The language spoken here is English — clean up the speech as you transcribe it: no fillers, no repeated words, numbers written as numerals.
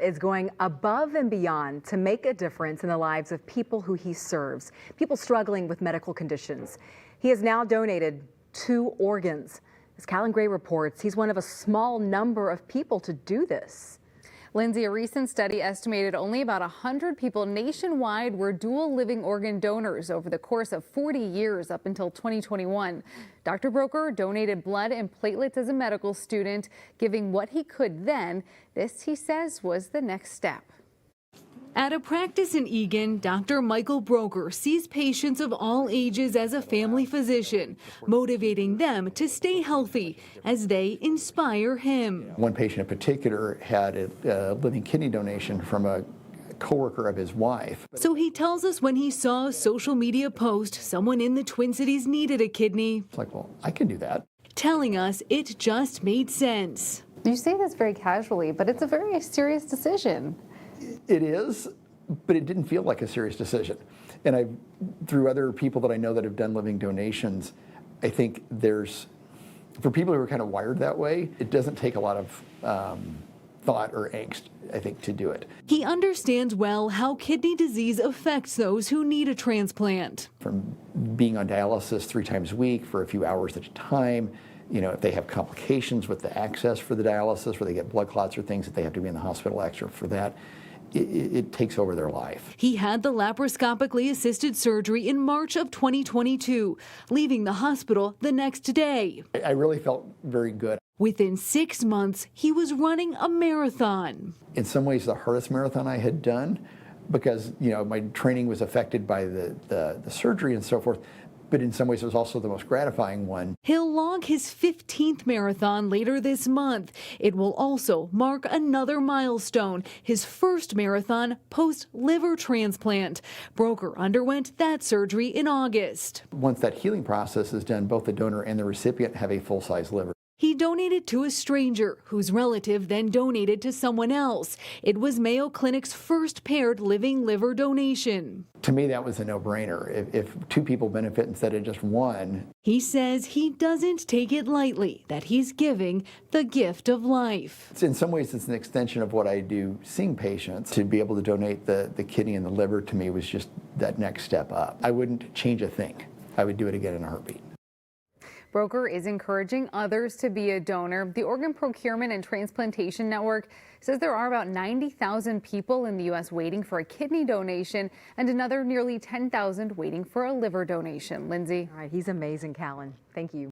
Is going above and beyond to make a difference in the lives of people who he serves, people struggling with medical conditions. He has now donated 2 organs. As Callan Gray reports, he's one of a small number of people to do this. Lindsay, a recent study estimated only about 100 people nationwide were dual living organ donors over the course of 40 years up until 2021. Dr. Broker donated blood and platelets as a medical student, giving what he could then. This, he says, was the next step. At a practice in Eagan, Dr. Michael Broker sees patients of all ages as a family physician, motivating them to stay healthy as they inspire him. One patient in particular had a living kidney donation from a coworker of his wife. So he tells us when he saw a social media post someone in the Twin Cities needed a kidney. It's like, well, I can do that. Telling us it just made sense. You say this very casually, but it's a very serious decision. It is, but it didn't feel like a serious decision. And through other people that I know that have done living donations, I think for people who are kind of wired that way, it doesn't take a lot of thought or angst, I think, to do it. He understands well how kidney disease affects those who need a transplant. From being on dialysis 3 times a week for a few hours at a time, if they have complications with the access for the dialysis, where they get blood clots or things that they have to be in the hospital extra for that, it takes over their life. He had the laparoscopically assisted surgery in March of 2022, leaving the hospital the next day. I really felt very good. Within 6 months, he was running a marathon. In some ways, the hardest marathon I had done, because my training was affected by the surgery and so forth. But in some ways, it was also the most gratifying one. He'll log his 15th marathon later this month. It will also mark another milestone, his first marathon post-liver transplant. Broker underwent that surgery in August. Once that healing process is done, both the donor and the recipient have a full-size liver. He donated to a stranger, whose relative then donated to someone else. It was Mayo Clinic's first paired living liver donation. To me, that was a no-brainer. If 2 people benefit instead of just one. He says he doesn't take it lightly that he's giving the gift of life. In some ways, it's an extension of what I do seeing patients. To be able to donate the kidney and the liver to me was just that next step up. I wouldn't change a thing. I would do it again in a heartbeat. Broker is encouraging others to be a donor. The Organ Procurement and Transplantation Network says there are about 90,000 people in the U.S. waiting for a kidney donation and another nearly 10,000 waiting for a liver donation. Lindsay. All right, he's amazing, Callan. Thank you.